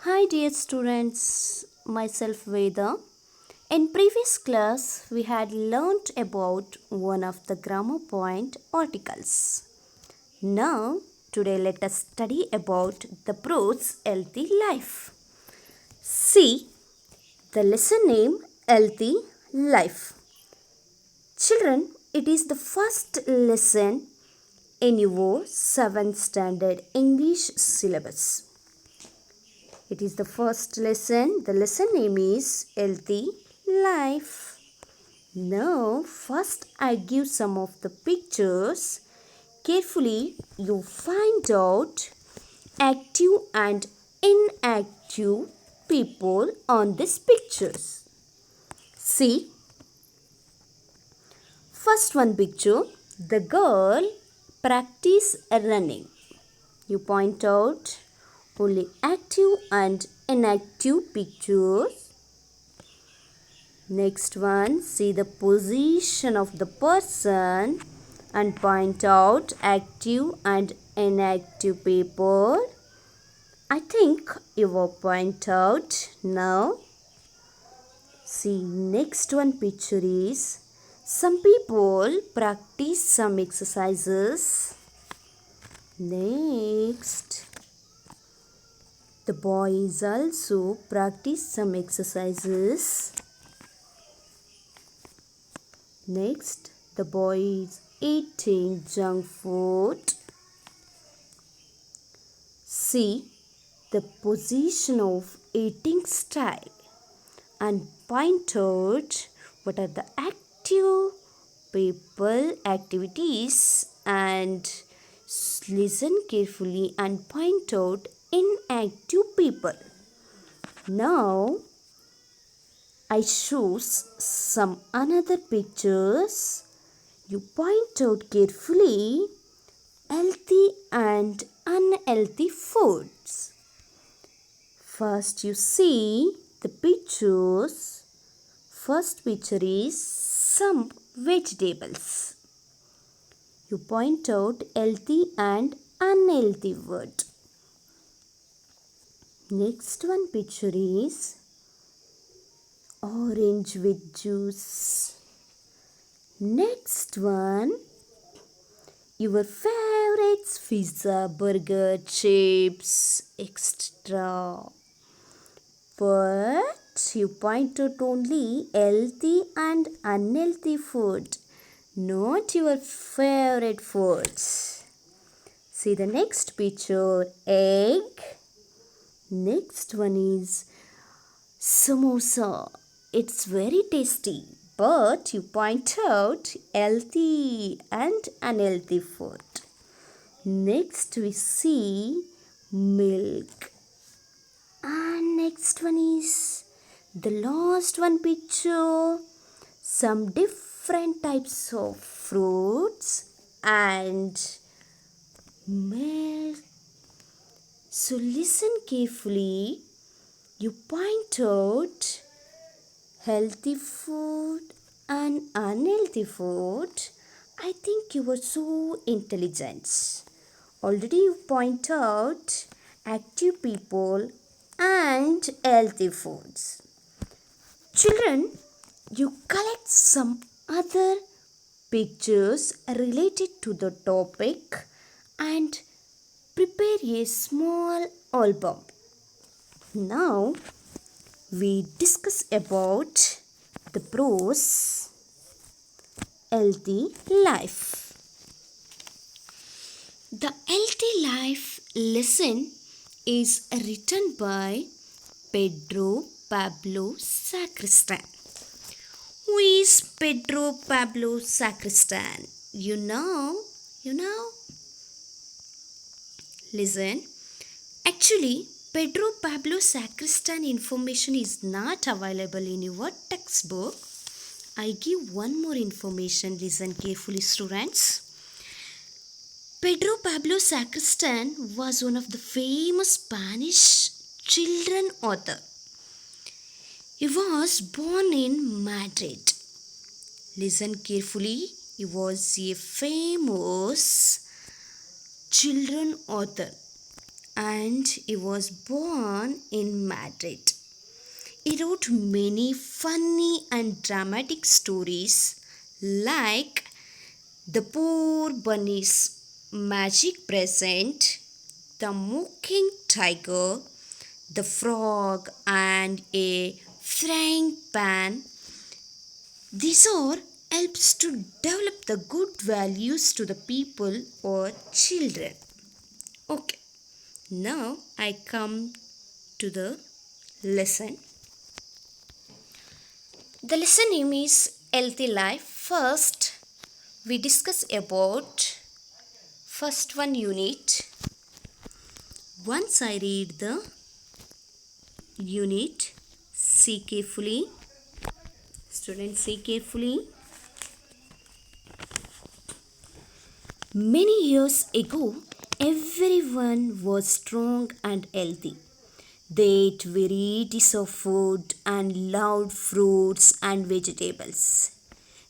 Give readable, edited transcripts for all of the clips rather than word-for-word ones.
Hi dear students, myself Veda. In previous class we had learnt about one of the grammar point articles. Now today let us study about the prose healthy life. See the lesson name healthy life. Children, it is the first lesson in your 7th standard English syllabus. It is the first lesson. The lesson name is Healthy Life. Now, first I give some of the pictures. Carefully, you find out active and inactive people on these pictures. See, first one picture, the girl practice running. You point out only active and inactive pictures. Next one, see the position of the person and point out active and inactive people. I think you will point out now. See, next one picture is some people practice some exercises. Next, the boys also practice some exercises. Next, the boy is eating junk food. See the position of eating style and point out what are the active people activities and listen carefully and point out inactive people. Now I choose some another pictures. You point out carefully healthy and unhealthy foods. First you see the pictures. First picture is some vegetables. You point out healthy and unhealthy food. Next one picture is orange with juice. Next one, your favorites, pizza, burger, chips, etc. But you point out only healthy and unhealthy food, not your favorite foods. See the next picture, egg. Next one is samosa. It's very tasty, but you point out healthy and unhealthy food. Next we see milk. And next one is the last one picture. Some different types of fruits and milk. So listen carefully. You point out healthy food and unhealthy food. I think you are so intelligent. Already you point out active people and healthy foods. Children, you collect some other pictures related to the topic and prepare a small album. Now we discuss about the prose healthy life. The healthy life lesson is written by Pedro Pablo Sacristan. Who is Pedro Pablo Sacristan? You know? Listen. Actually, Pedro Pablo Sacristan information is not available in your textbook. I give one more information. Listen carefully, students. Pedro Pablo Sacristan was one of the famous Spanish children author. He was born in Madrid. Listen carefully. He was a famous children author and he was born in Madrid. He wrote many funny and dramatic stories like The Poor Bunny's Magic Present, The Mocking Tiger, The Frog, and a Frying Pan. These are helps to develop the good values to the people or children. Okay, now I come to the lesson. The lesson name is Healthy Life. First, we discuss about first one unit. Once I read the unit, see carefully. Students, see carefully. Many years ago, everyone was strong and healthy. They ate varieties of food and loved fruits and vegetables.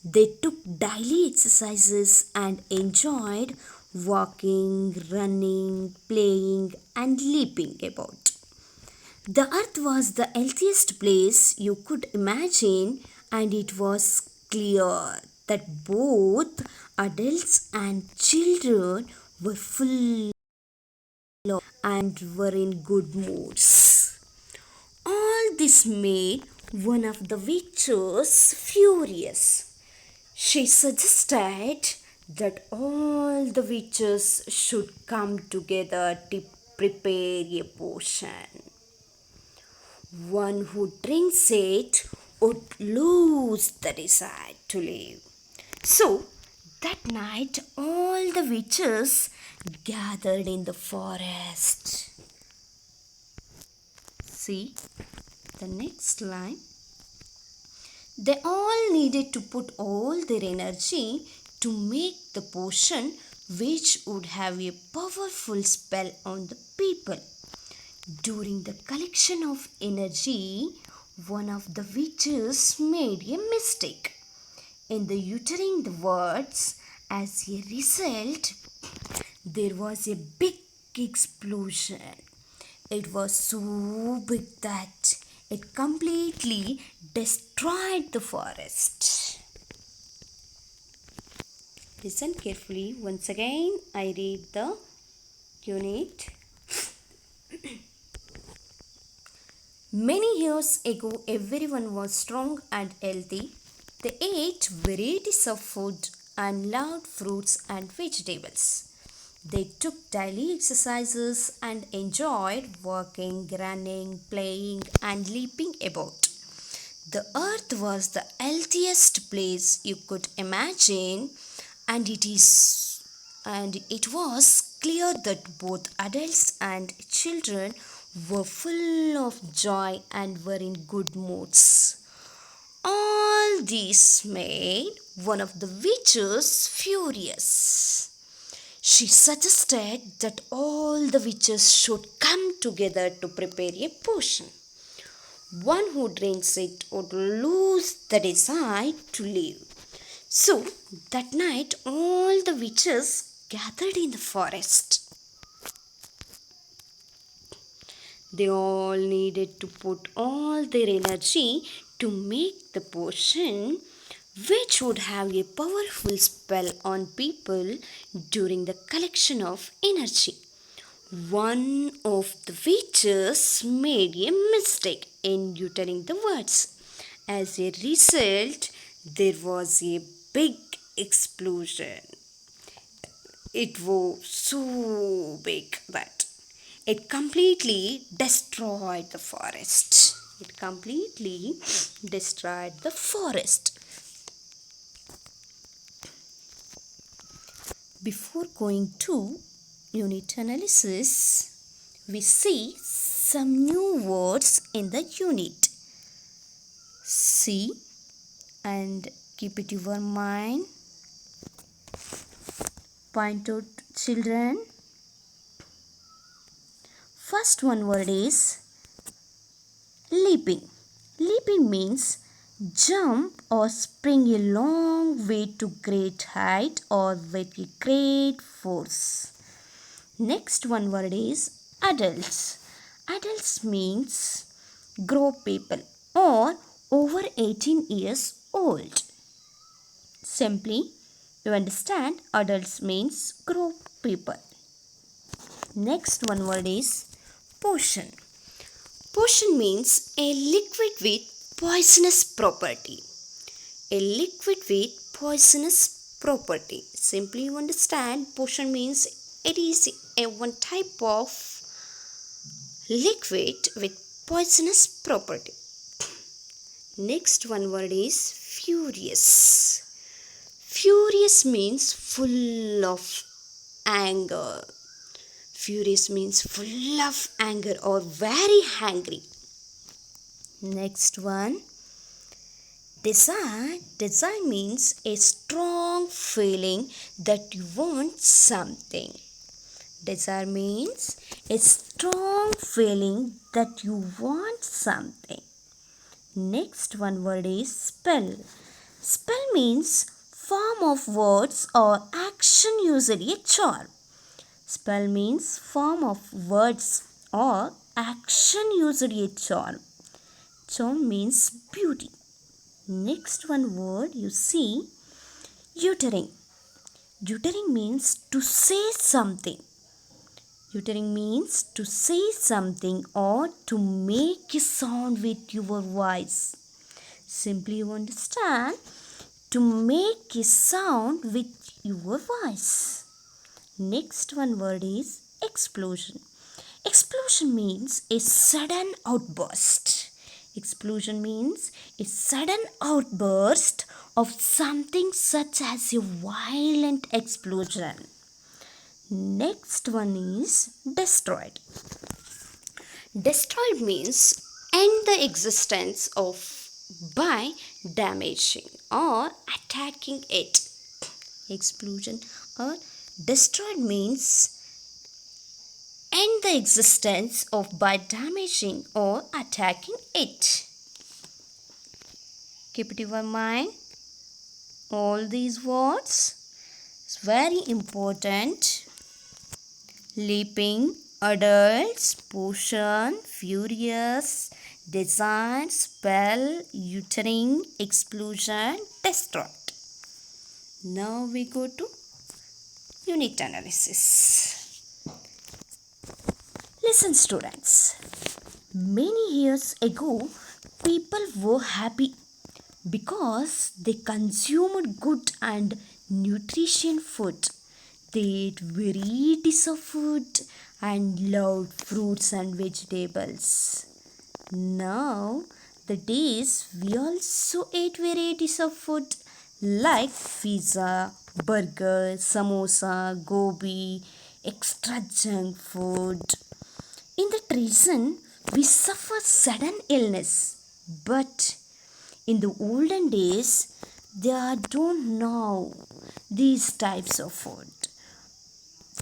They took daily exercises and enjoyed walking, running, playing, and leaping about. The earth was the healthiest place you could imagine, and it was clear that both adults and children were full and were in good moods. All this made one of the witches furious. She suggested that all the witches should come together to prepare a potion. One who drinks it would lose the desire to live. So, that night, all the witches gathered in the forest. See the next line. They all needed to put all their energy to make the potion, which would have a powerful spell on the people. During the collection of energy, one of the witches made a mistake in the uttering the words. As a result, there was a big explosion. It was so big that it completely destroyed the forest. Listen carefully. Once again, I read the unit. Many years ago, everyone was strong and healthy. They ate varieties of food and loved fruits and vegetables. They took daily exercises and enjoyed walking, running, playing, and leaping about. The earth was the healthiest place you could imagine, and it was clear that both adults and children were full of joy and were in good moods. All this made one of the witches furious. She suggested that all the witches should come together to prepare a potion. One who drinks it would lose the desire to live. So that night all the witches gathered in the forest. They all needed to put all their energy to make the potion, which would have a powerful spell on people during the collection of energy. One of the witches made a mistake in uttering the words. As a result, there was a big explosion. It was so big that it completely destroyed the forest. It completely destroyed the forest. Before going to unit analysis, we see some new words in the unit. See and keep it in your mind. Point out, children. First one word is leaping. Leaping means jump or spring a long way to great height or with a great force. Next one word is Adults. Adults means grown people or over 18 years old. Simply, you understand, adults means grown people. Next one word is potion. Potion means a liquid with poisonous property. A liquid with poisonous property. Simply you understand, potion means it is a one type of liquid with poisonous property. Next one word is furious. Furious means full of anger. Furious means full of anger or very angry. Next one, desire. Desire means a strong feeling that you want something. Desire means a strong feeling that you want something. Next one word is spell. Spell means form of words or action, usually a charm. Spell means form of words or action, usually a charm. Charm means beauty. Next one word you see, uttering. Uttering means to say something. Uttering means to say something or to make a sound with your voice. Simply you understand, to make a sound with your voice. Next one word is explosion. Explosion means a sudden outburst. Explosion means a sudden outburst of something such as a violent explosion. Next one is destroyed. Destroyed means end the existence of by damaging or attacking it. Explosion or destroyed means end the existence of by damaging or attacking it. Keep it in your mind. All these words is very important. Leaping, adults, potion, furious, desire, spell, uttering, explosion, destroyed. Now we go to unit analysis. Listen students, many years ago people were happy because they consumed good and nutritious food. They ate varieties of food and loved fruits and vegetables. Now, the days we also ate varieties of food like pizza, burger, samosa, gobi, extra junk food. In that reason, we suffer sudden illness. But in the olden days, they don't know these types of food.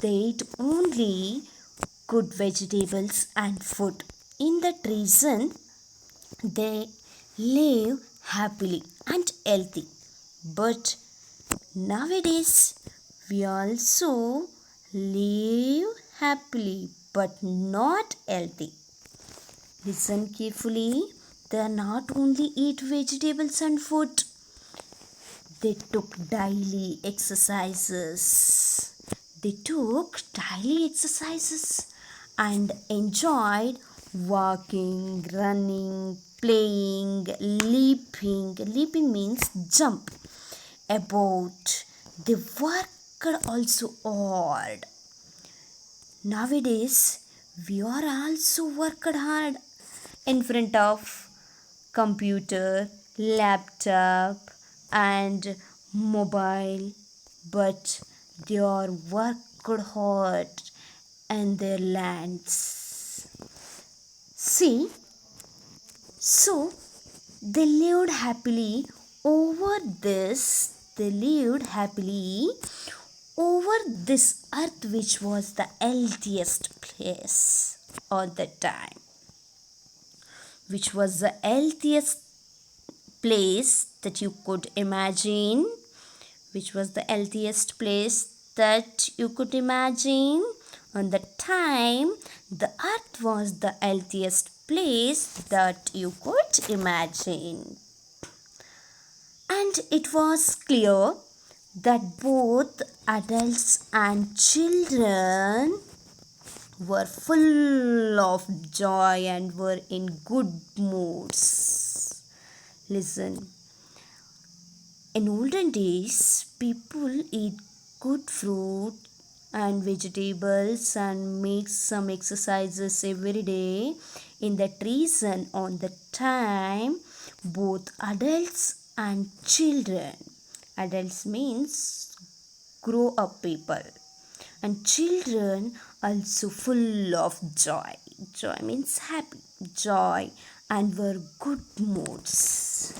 They ate only good vegetables and food. In that reason, they live happily and healthy. But nowadays, we also live happily but not healthy. Listen carefully. They not only eat vegetables and food, they took daily exercises. They took daily exercises and enjoyed walking, running, playing, leaping. Leaping means jump. About they worked also hard. Nowadays, we are also worked hard in front of computer, laptop and mobile, but they are worked hard in their lands. See, so they lived happily over this. They lived happily over this earth, which was the healthiest place at that time. Which was the healthiest place that you could imagine? Which was the healthiest place that you could imagine? On the time, the earth was the healthiest place that you could imagine. And it was clear that both adults and children were full of joy and were in good moods. Listen, in olden days, people eat good fruit and vegetables and make some exercises every day. In that reason, on the time, both adults and children, adults means grow up people, and children also full of joy. Joy means happy, joy, and were good moods.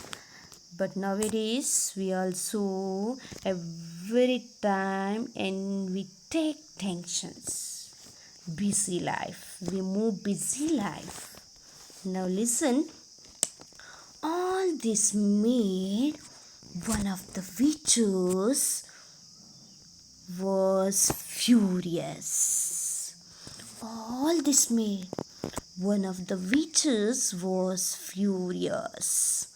But nowadays we also every time and we take tensions, busy life, we move busy life. Now listen, all this made one of the witches was furious. All this made one of the witches was furious.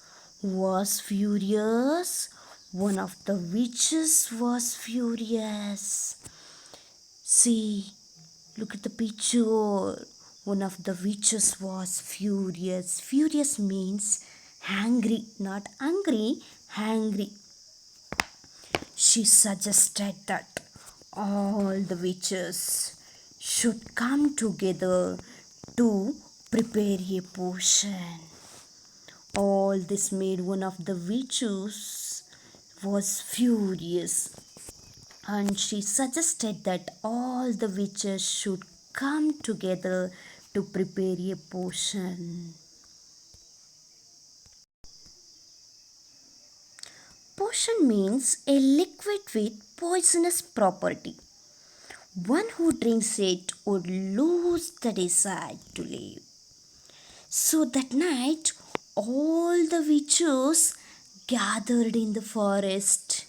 Was furious. One of the witches was furious. See, look at the picture. One of the witches was furious. Furious means angry, not angry, angry. She suggested that all the witches should come together to prepare a potion. All this made one of the witches was furious, and she suggested that all the witches should come together to prepare a potion. Potion means a liquid with poisonous property. One who drinks it would lose the desire to live. So that night, all the witches gathered in the forest.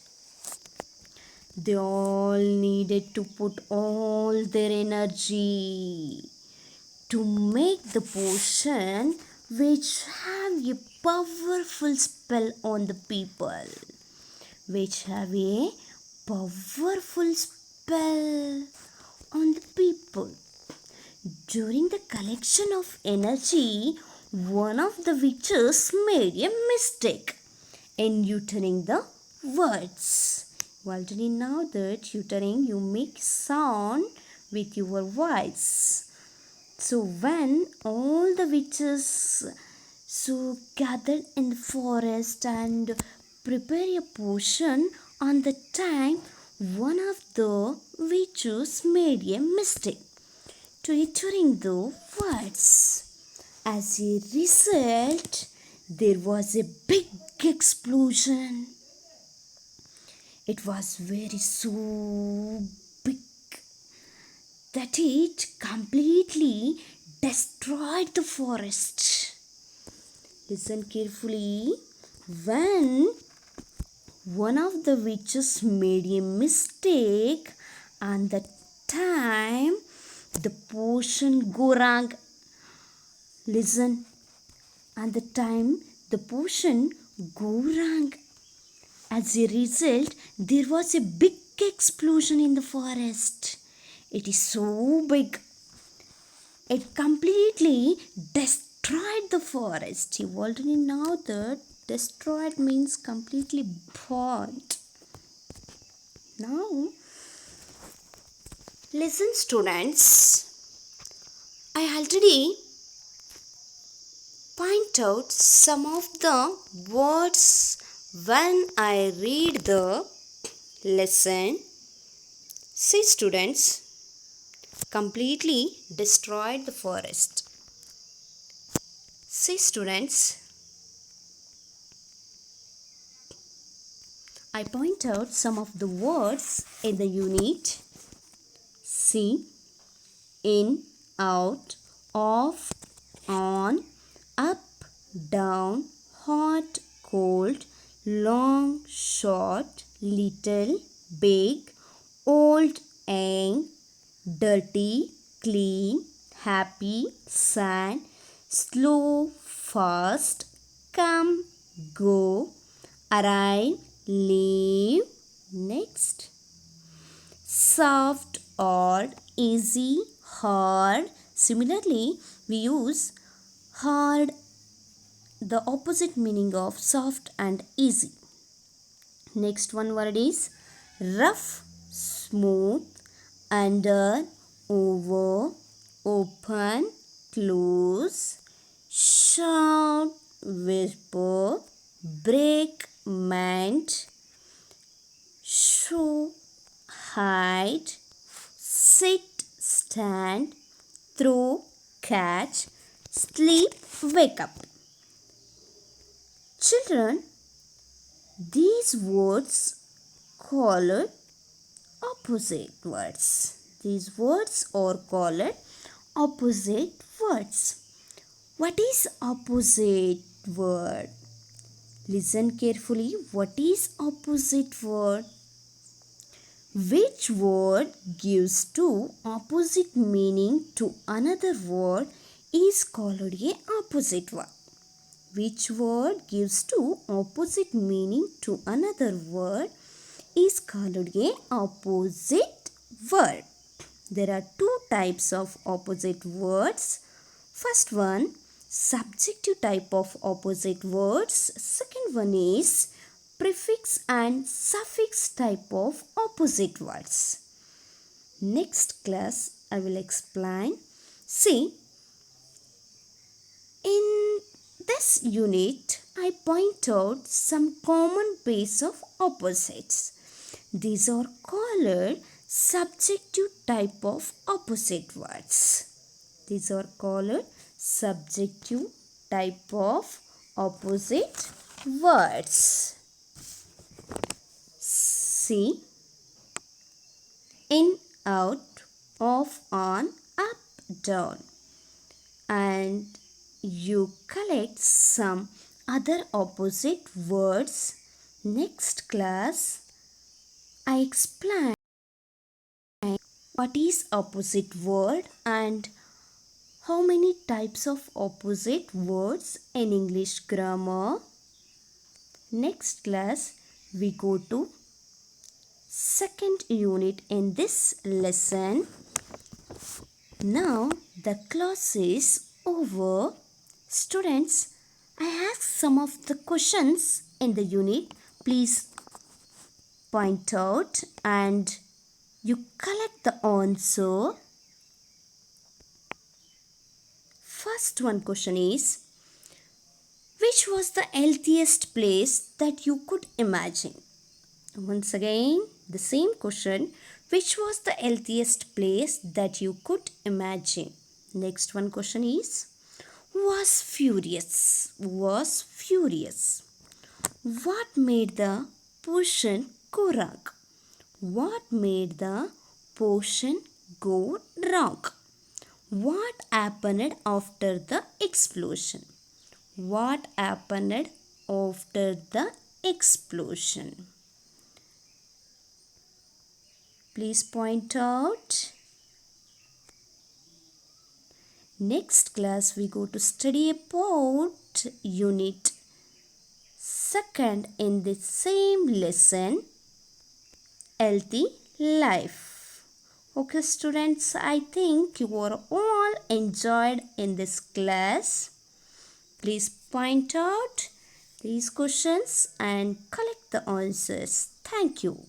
They all needed to put all their energy to make the potion which have a powerful spell on the people. Which have a powerful spell on the people. During the collection of energy, one of the witches made a mistake in uttering the words. You already know that uttering, you make sound with your voice. So when all the witches gathered in the forest and prepare a potion, on the time one of the witches made a mistake to uttering the words. As a result, there was a big explosion. It was very so big that it completely destroyed the forest. Listen carefully. When one of the witches made a mistake, and the time the potion go wrong. Listen. And the time the potion go wrong. As a result, there was a big explosion in the forest. It is so big. It completely destroyed the forest. You already know that destroyed means completely burnt. Now, listen students. I already point out some of the words when I read the lesson. See students, completely destroyed the forest. See students, I point out some of the words in the unit. See, in, out, off, on, up, down, hot, cold, long, short, little, big, old, young, dirty, clean, happy, sad, slow, fast, come, go, arrive, leave. Next, soft, odd, easy, hard. Similarly, we use hard, the opposite meaning of soft and easy. Next one word is rough, smooth, under, over, open, close, shout, whisper, break, mend, show, hide, sit, stand, throw, catch, sleep, wake up. Children, these words called opposite words. These words are called opposite words. What is opposite word? Listen carefully. What is opposite word? Which word gives two opposite meaning to another word is called a opposite word. Which word gives two opposite meaning to another word is called a opposite word. There are two types of opposite words. First one, subjective type of opposite words. Second one is prefix and suffix type of opposite words. Next class I will explain. See, in this unit I point out some common pairs of opposites. These are called subjective type of opposite words. These are called subjective type of opposite words. See, in, out, off, on, up, down. And you collect some other opposite words. Next class, I explain what is opposite word and how many types of opposite words in English grammar. Next class, we go to second unit in this lesson. Now the class is over. Students, I ask some of the questions in the unit. Please point out and you collect the answer. First one question is, which was the healthiest place that you could imagine? Once again, the same question. Which was the healthiest place that you could imagine? Next one question is, was furious. Was furious. What made the potion go wrong? What made the potion go wrong? What happened after the explosion? What happened after the explosion? Please point out. Next class we go to study about unit second in the same lesson, healthy life. Okay students, I think you are all enjoyed in this class. Please point out these questions and collect the answers. Thank you.